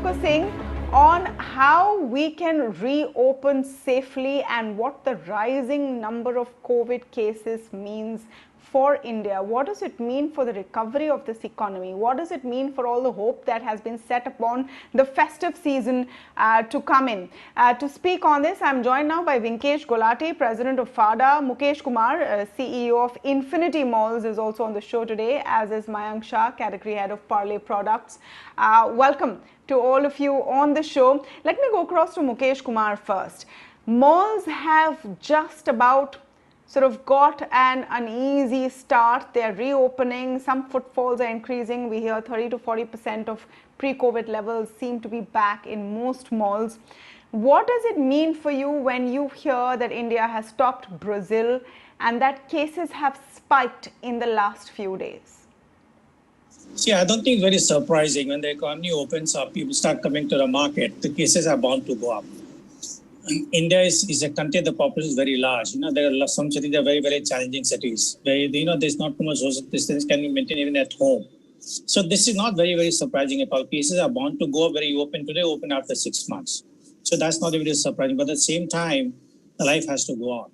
focusing on how we can reopen safely and what the rising number of COVID cases means for India. What does it mean for the recovery of this economy? What does it mean for all the hope that has been set upon the festive season to come in? To speak on this, I'm joined now by Vinkesh Gulati, President of FADA. Mukesh Kumar, CEO of Infiniti Malls, is also on the show today, as is Mayank Shah, Category Head of Parle Products. Welcome to all of you on the show. Let me go across to Mukesh Kumar first. Malls have just about sort of got an uneasy start. They're reopening. Some footfalls are increasing. We hear 30 to 40% of pre-COVID levels seem to be back in most malls. What does it mean for you when you hear that India has topped Brazil and that cases have spiked in the last few days? See, I don't think it's very surprising. When the economy opens up, people start coming to the market, the cases are bound to go up. India is a country, the population is very large. There are some cities that are very, very challenging cities. Where, there's not too much social distance can be maintained even at home. So this is not very, very surprising at all. Cases are bound to go very open today, open after 6 months. So that's not really surprising. But at the same time, the life has to go on.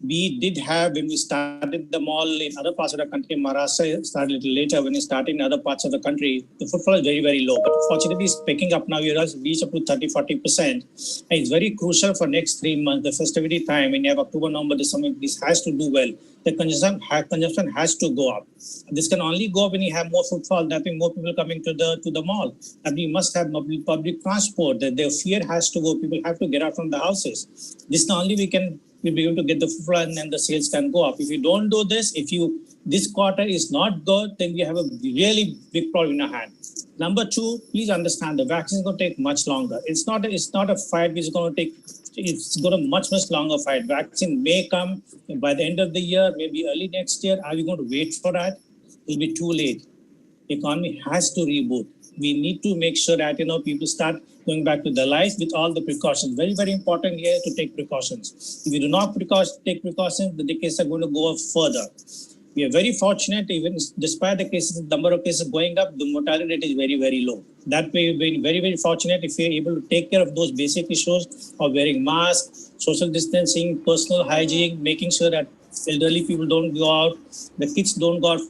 We did have, when we started the mall in other parts of the country, Maharashtra started a little later. When we started in other parts of the country, the footfall is very, very low. But fortunately, it's picking up now. We have reached up to 30-40%. And it's very crucial for next 3 months, the festivity time. When you have October, November, December, this has to do well. The consumption has to go up. This can only go up when you have more footfall. That means more people coming to the mall. And we must have public transport. Their fear has to go. People have to get out from the houses. This can only we'll be able to get the footfall and the sales can go up. If you don't do this, this quarter is not good, then we have a really big problem in our hand. Number two, please understand the vaccine is going to take much longer. It's not a fight which is going to take. It's going to much longer fight. Vaccine may come by the end of the year, maybe early next year. Are we going to wait for that? It'll be too late. The economy has to reboot. We need to make sure that people start going back to their lives with all the precautions. Very, very important here to take precautions. If we do not take precautions, the cases are going to go up further. We are very fortunate, even despite the number of cases going up, the mortality rate is very, very low. That way, we've been very, very fortunate if we are able to take care of those basic issues of wearing masks, social distancing, personal hygiene, making sure that elderly people don't go out, the kids don't go out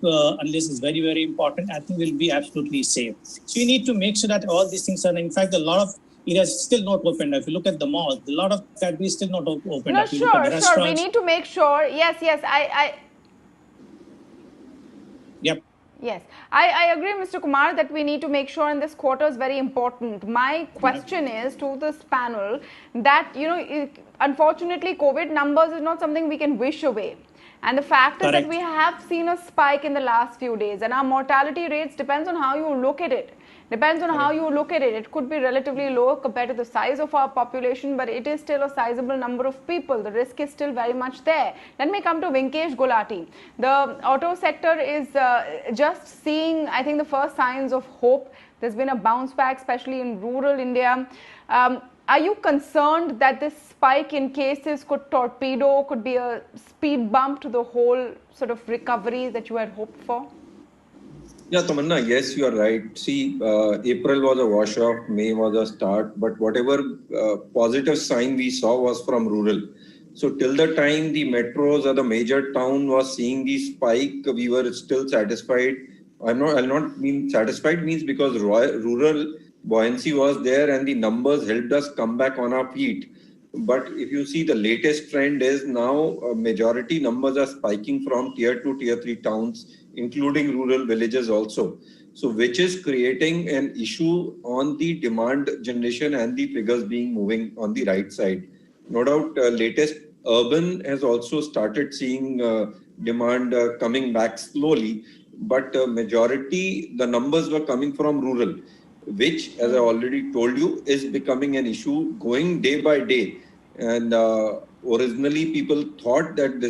unless it's very, very important. I think we'll be absolutely safe. So we need to make sure that all these things are, in fact, a lot of areas still not open. If you look at the malls, a lot of categories still not open. No, sure. We need to make sure. Yes. Yep. Yes, I agree, Mr. Kumar, that we need to make sure, and this quarter is very important. My question is to this panel that, unfortunately, COVID numbers is not something we can wish away. And the fact is that we have seen a spike in the last few days, and our mortality rates depends on how you look at it. It could be relatively low compared to the size of our population, but it is still a sizable number of people. The risk is still very much there. Let me come to Vinkesh Gulati. The auto sector is just seeing, I think, the first signs of hope. There's been a bounce back, especially in rural India. Are you concerned that this spike in cases could be a speed bump to the whole sort of recovery that you had hoped for? Yeah, Tamanna, yes, you are right. See, April was a wash-off, May was a start, but whatever positive sign we saw was from rural. So till the time the metros or the major town was seeing the spike, we were still satisfied. I'll not mean satisfied means because rural buoyancy was there and the numbers helped us come back on our feet. But if you see the latest trend is now majority numbers are spiking from tier 2, tier 3 towns, including rural villages also. So which is creating an issue on the demand generation and the figures being moving on the right side. No doubt latest urban has also started seeing demand coming back slowly, but majority the numbers were coming from rural, which, as I already told you, is becoming an issue going day by day. And originally people thought that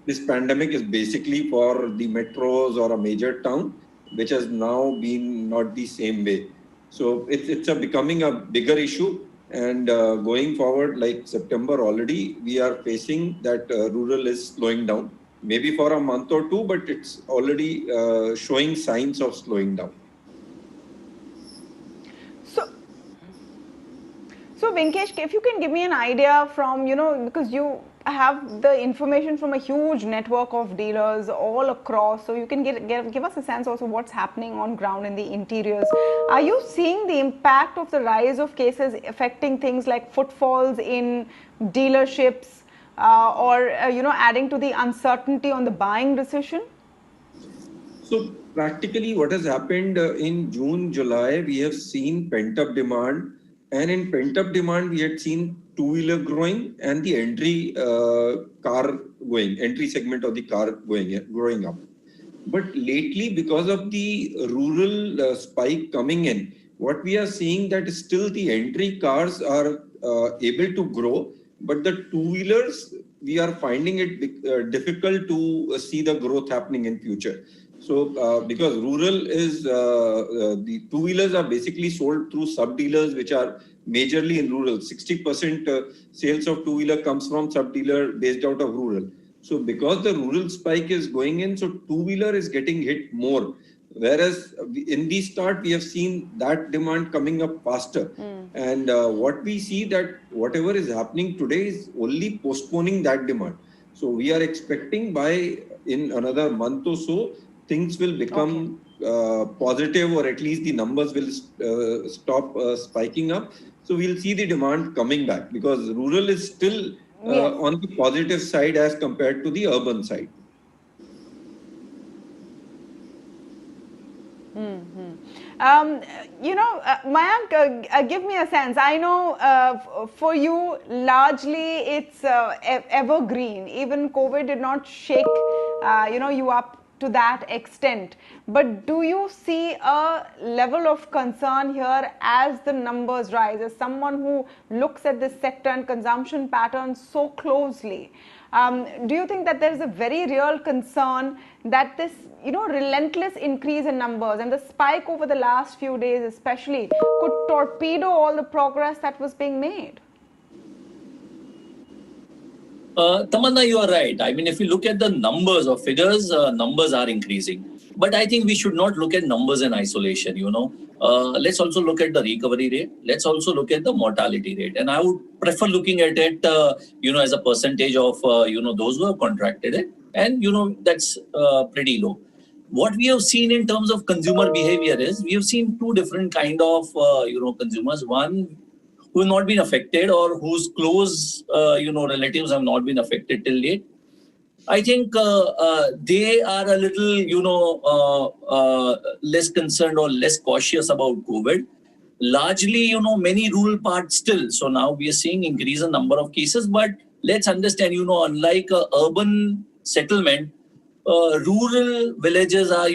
this pandemic is basically for the metros or a major town, which has now been not the same way. So it's becoming a bigger issue. And going forward, like September already, we are facing that rural is slowing down. Maybe for a month or two, but it's already showing signs of slowing down. So Vinkesh, if you can give me an idea from, because you have the information from a huge network of dealers all across, so you can give us a sense also what's happening on ground in the interiors. Are you seeing the impact of the rise of cases affecting things like footfalls in dealerships, or adding to the uncertainty on the buying decision? So practically what has happened in June, July, we have seen pent-up demand, and in pent-up demand, we had seen two-wheeler growing and the entry segment of the car growing up. But lately, because of the rural spike coming in, what we are seeing that still the entry cars are able to grow, but the two-wheelers, we are finding it difficult to see the growth happening in future. So because rural is, the two-wheelers are basically sold through sub-dealers, which are majorly in rural. 60% sales of two-wheeler comes from sub-dealer based out of rural. So because the rural spike is going in, so two-wheeler is getting hit more. Whereas in the start, we have seen that demand coming up faster. And what we see that whatever is happening today is only postponing that demand. So we are expecting by in another month or so, things will become positive, or at least the numbers will stop spiking up. So we'll see the demand coming back, because rural is still on the positive side as compared to the urban side. Mayank, give me a sense. I know for you, largely it's evergreen. Even COVID did not shake, you up to that extent. But do you see a level of concern here as the numbers rise? As someone who looks at this sector and consumption patterns so closely, do you think that there is a very real concern that this, relentless increase in numbers and the spike over the last few days especially could torpedo all the progress that was being made? Tamanna, you are right. I mean, if you look at the numbers or figures, numbers are increasing. But I think we should not look at numbers in isolation, Let's also look at the recovery rate. Let's also look at the mortality rate. And I would prefer looking at it, as a percentage of, those who have contracted it. And, that's pretty low. What we have seen in terms of consumer behavior is we have seen two different kind of, consumers. One who have not been affected, or whose close, relatives have not been affected till date. I think they are a little, less concerned or less cautious about COVID. Largely, many rural parts still. So now we are seeing increase in number of cases. But let's understand, unlike urban settlement, rural villages are,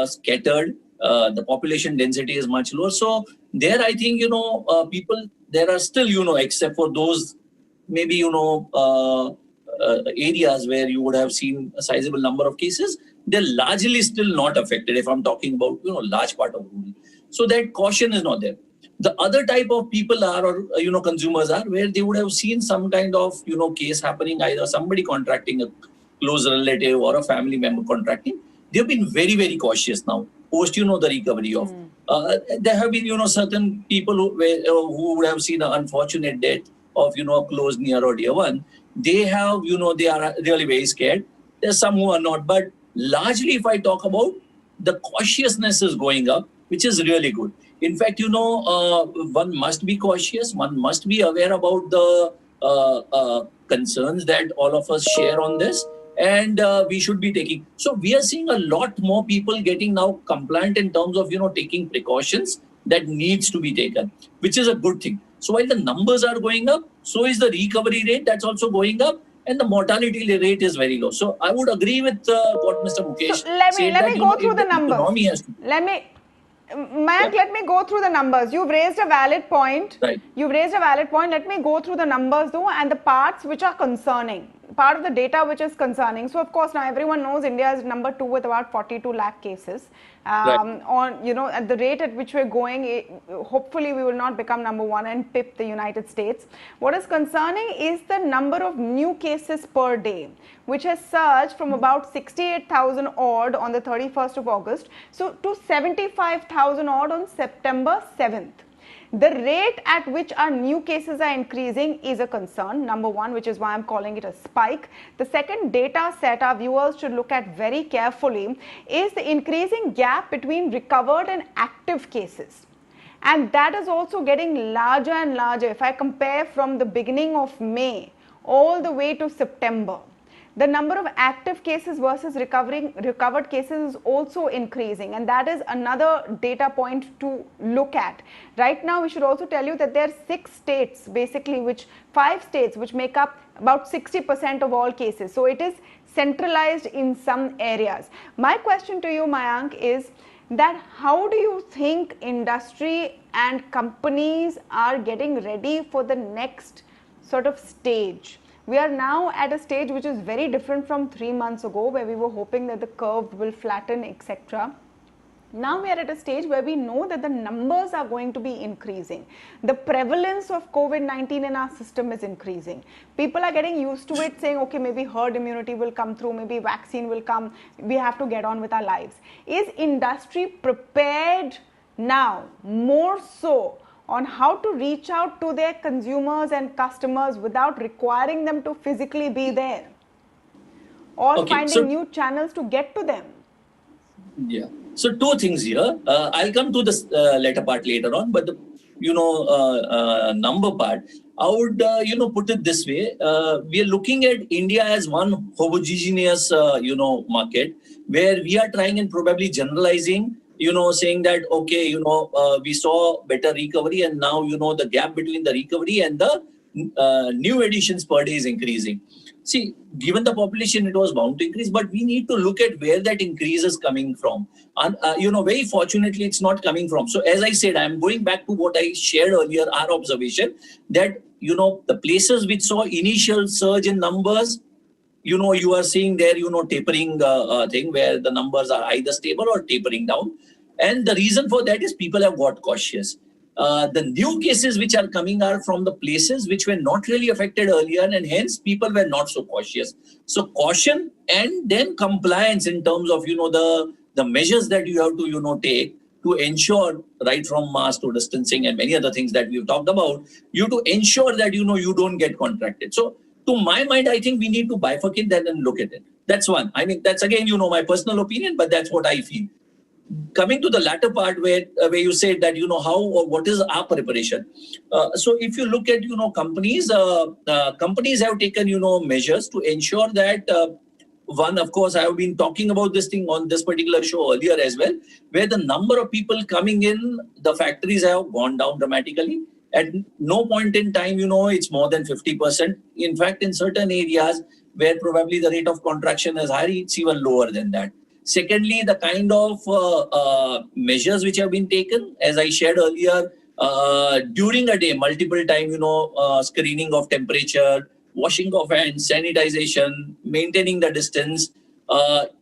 scattered. The population density is much lower. So there, I think, people, there are still, except for those maybe, areas where you would have seen a sizable number of cases, they're largely still not affected. If I'm talking about, large part of rural. So that caution is not there. The other type of people are, or, consumers are, where they would have seen some kind of, case happening, either somebody contracting a close relative or a family member contracting. They've been very, very cautious now, post, the recovery of. There have been, certain people who would have seen an unfortunate death of, a close, near or dear one. They have, they are really very scared. There's some who are not. But largely, if I talk about, the cautiousness is going up, which is really good. In fact, one must be cautious. One must be aware about the concerns that all of us share on this. And we should be taking. So we are seeing a lot more people getting now compliant in terms of, taking precautions that needs to be taken, which is a good thing. So while the numbers are going up, so is the recovery rate that's also going up, and the mortality rate is very low. So I would agree with what Mr. Mukesh said. Let me go through the numbers. Mayank, let me go through the numbers. You've raised a valid point. Right. You've raised a valid point. Let me go through the numbers though, and the parts which are concerning. Part of the data which is concerning. So of course now everyone knows India is number 2 with about 42 lakh cases. On at the rate at which we're going, hopefully we will not become number 1 and pip the United States. What is concerning is the number of new cases per day, which has surged from about 68,000 odd on the 31st of August, so to 75,000 odd on September 7th. The rate at which our new cases are increasing is a concern, number one, which is why I'm calling it a spike. The second data set our viewers should look at very carefully is the increasing gap between recovered and active cases. And that is also getting larger and larger. If I compare from the beginning of May all the way to September, the number of active cases versus recovered cases is also increasing, and that is another data point to look at. Right now, we should also tell you that there are 6 states, basically, 5 states which make up about 60% of all cases. So it is centralized in some areas. My question to you, Mayank, is that how do you think industry and companies are getting ready for the next sort of stage? We are now at a stage which is very different from 3 months ago, where we were hoping that the curve will flatten, etc. Now we are at a stage where we know that the numbers are going to be increasing. The prevalence of COVID-19 in our system is increasing. People are getting used to it, saying, okay, maybe herd immunity will come through, maybe vaccine will come, we have to get on with our lives. Is industry prepared now more so on how to reach out to their consumers and customers without requiring them to physically be there, or finding new channels to get to them? Yeah. So 2 things here. I'll come to this latter part later on, but the number part, I would put it this way: we are looking at India as one homogeneous market, where we are trying and probably generalizing, saying that okay, we saw better recovery, and now the gap between the recovery and the new additions per day is increasing. See, given the population, it was bound to increase, but we need to look at where that increase is coming from. And, very fortunately, it's not coming from. So as I said, I'm going back to what I shared earlier, our observation that, the places which saw initial surge in numbers, you are seeing there, tapering thing where the numbers are either stable or tapering down. And the reason for that is people have got cautious. The new cases which are coming are from the places which were not really affected earlier, and hence people were not so cautious. So caution and then compliance in terms of the measures that you have to take to ensure, right from mask to distancing and many other things that we've talked about, you to ensure that you don't get contracted. So to my mind, I think we need to bifurcate that and look at it. That's one. I mean, that's again my personal opinion, but that's what I feel. Coming to the latter part where you said that how or what is our preparation. So if you look at companies have taken measures to ensure that one, of course, I have been talking about this thing on this particular show earlier as well, where the number of people coming in the factories have gone down dramatically. At no point in time it's more than 50%. In fact, in certain areas where probably the rate of contraction is higher, it's even lower than that. Secondly, the kind of measures which have been taken, as I shared earlier, during a day, multiple time, screening of temperature, washing of hands, sanitization, maintaining the distance,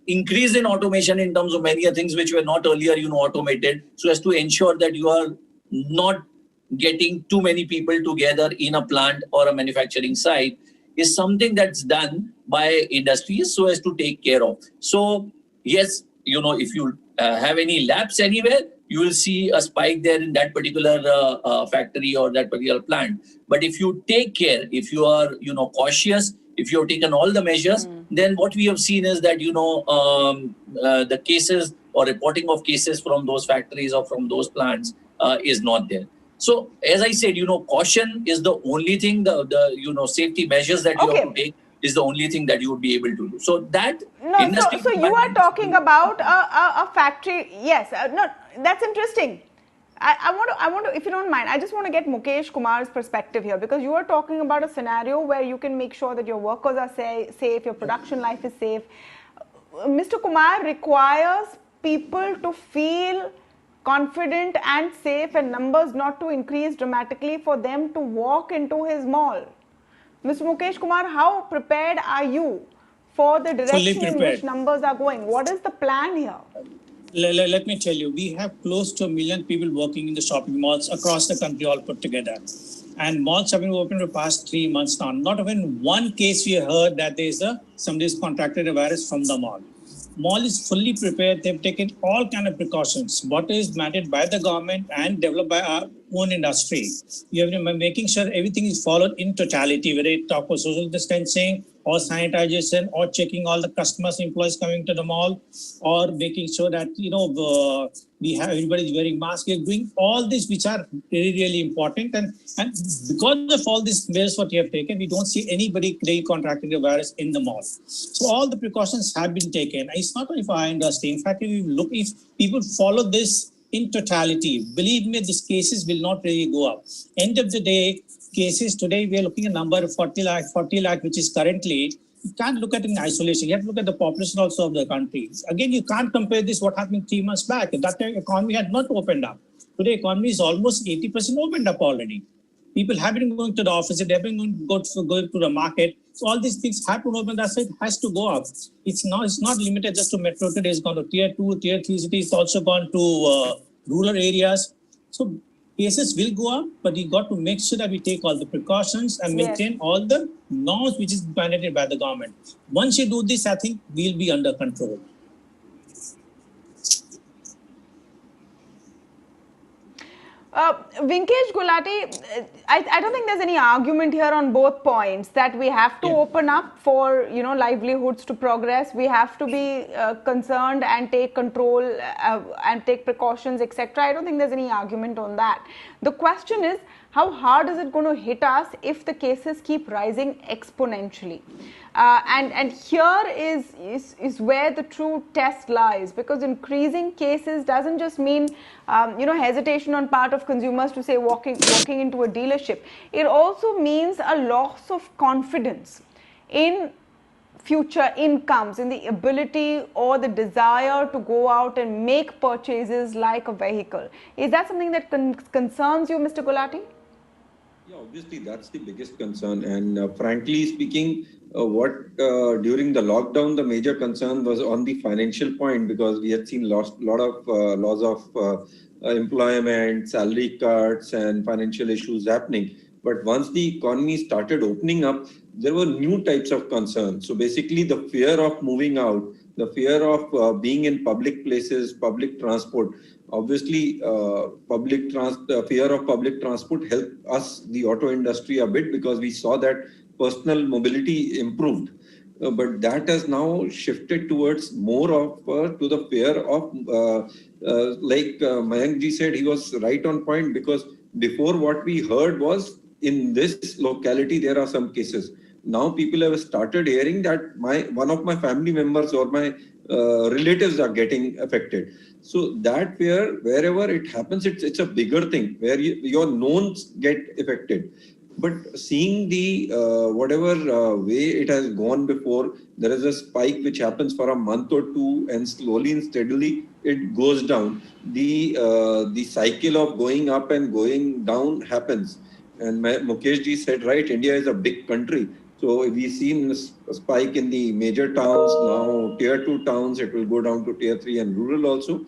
increase in automation in terms of many things which were not earlier, automated, so as to ensure that you are not getting too many people together in a plant or a manufacturing site, is something that's done by industries so as to take care of. So yes, if you have any lapse anywhere, you will see a spike there in that particular factory or that particular plant. But if you take care, if you are cautious, if you have taken all the measures, then what we have seen is that the cases or reporting of cases from those factories or from those plants is not there. So as I said, caution is the only thing, the safety measures that you have to take is the only thing that you would be able to do. So that industry. So you are talking about a factory. Yes, no, that's interesting. I want to, if you don't mind, I just want to get Mukesh Kumar's perspective here, because you are talking about a scenario where you can make sure that your workers are safe, your production life is safe. Mr. Kumar requires people to feel confident and safe and numbers not to increase dramatically for them to walk into his mall. Mr. Mukesh Kumar, how prepared are you for the direction in which numbers are going? What is the plan here? Let me tell you, we have close to 1 million people working in the shopping malls across the country all put together. And malls have been open for the past 3 months now. Not even one case we heard that somebody's contracted a virus from the mall. Mall is fully prepared. They've taken all kind of precautions. What is mandated by the government and developed by our own industry. We have been making sure everything is followed in totality, whether it talk about social distancing or sanitization or checking all the customers, employees coming to the mall, or making sure that we have everybody wearing masks. We're doing all this, which are really, really important. And because of all these measures what we have taken, we don't see anybody contracting the virus in the mall. So all the precautions have been taken. It's not only for our industry. In fact, if people follow this in totality, believe me, these cases will not really go up. End of the day, cases today, we are looking at a number of 40 lakh, which is currently, you can't look at it in isolation. You have to look at the population also of the country. Again, you can't compare this what happened 3 months back. At that time, economy had not opened up. Today, economy is almost 80% opened up already. People have been going to the office, they have been going to the market. So all these things have to open. That's why it has to go up. It's not limited just to metro today. It's gone to tier 2, tier 3 cities. It's also gone to rural areas. So cases will go up, but you got to make sure that we take all the precautions and maintain all the norms which is mandated by the government. Once you do this, I think we'll be under control. Vinkesh Gulati, I don't think there's any argument here on both points that we have to open up for livelihoods to progress. We have to be concerned and take control and take precautions, etc. I don't think there's any argument on that. The question is, how hard is it going to hit us if the cases keep rising exponentially? And here is where the true test lies, because increasing cases doesn't just mean hesitation on part of consumers to say walking into a dealership. It also means a loss of confidence in future incomes, in the ability or the desire to go out and make purchases like a vehicle. Is that something that concerns you, Mr. Gulati? Yeah, obviously that's the biggest concern. And frankly speaking, during the lockdown, the major concern was on the financial point, because we had seen lot of loss of employment, salary cuts, and financial issues happening. But once the economy started opening up, there were new types of concerns. So basically, the fear of moving out, the fear of being in public places, public transport. Obviously, fear of public transport helped us, the auto industry, a bit, because we saw that personal mobility improved. But that has now shifted towards more of to the fear of, like Mayank ji said, he was right on point, because before what we heard was in this locality there are some cases. Now people have started hearing that one of my family members or my relatives are getting affected. So that fear, wherever it happens, it's a bigger thing where your knowns get affected. But seeing the whatever way it has gone before, there is a spike which happens for a month or two, and slowly and steadily it goes down. The cycle of going up and going down happens. And Mukesh ji said right, India is a big country. So we've seen a spike in the major towns, now tier 2 towns, it will go down to tier 3 and rural also.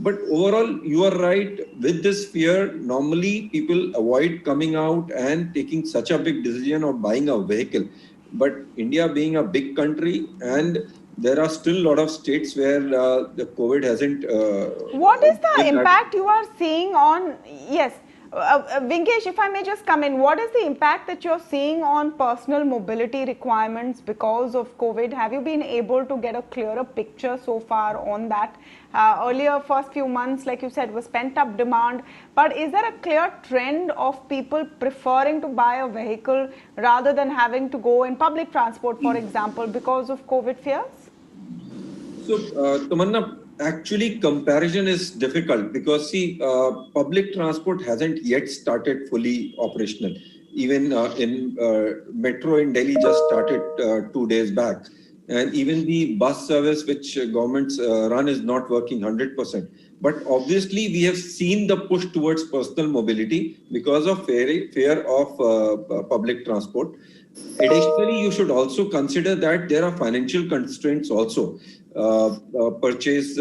But overall, you are right. With this fear, normally people avoid coming out and taking such a big decision of buying a vehicle. But India being a big country, and there are still a lot of states where the COVID hasn't. What is the impact you are seeing on, yes, Vinkesh, if I may just come in, what is the impact that you're seeing on personal mobility requirements because of COVID? Have you been able to get a clearer picture so far on that? Earlier, first few months, like you said, was pent-up demand. But is there a clear trend of people preferring to buy a vehicle rather than having to go in public transport, for example, because of COVID fears? So, Tamanna, actually comparison is difficult because see, public transport hasn't yet started fully operational. Even in metro in Delhi just started 2 days back. And even the bus service which governments run is not working 100%. But obviously we have seen the push towards personal mobility because of fear of public transport. Additionally, you should also consider that there are financial constraints also. Purchase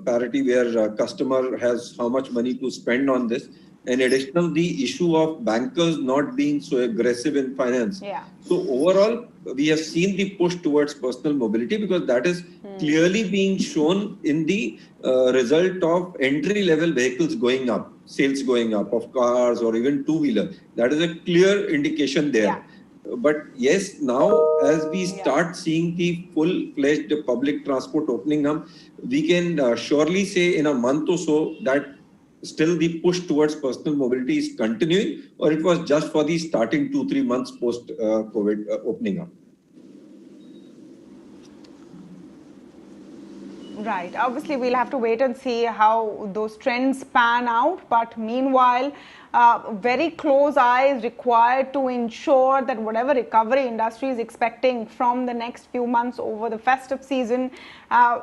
parity where customer has how much money to spend on this. and additional the issue of bankers not being so aggressive in finance. Yeah. So overall, we have seen the push towards personal mobility because that is clearly being shown in the result of entry-level vehicles going up, sales going up of cars or even two-wheeler. That is a clear indication there. Yeah. But yes, now as we start seeing the full-fledged public transport opening up, we can surely say in a month or so that still the push towards personal mobility is continuing, or it was just for the starting 2-3 months post COVID opening up? Right. Obviously, we'll have to wait and see how those trends pan out. But meanwhile, very close eye is required to ensure that whatever recovery industry is expecting from the next few months over the festive season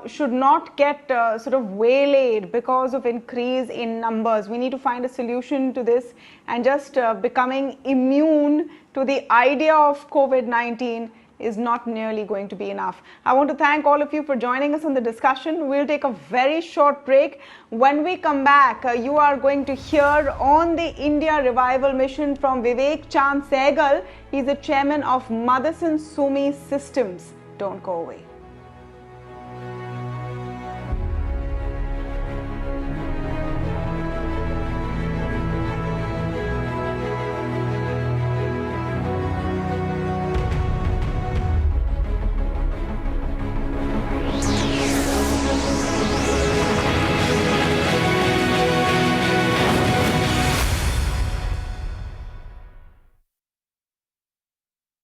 should not get sort of waylaid because of increase in numbers. We need to find a solution to this, and just becoming immune to the idea of COVID-19 is not nearly going to be enough. I want to thank all of you for joining us on the discussion. We'll take a very short break. When we come back, you are going to hear on the India Revival Mission from Vivek Chand Sehgal. He's the chairman of Motherson Sumi Systems. Don't go away.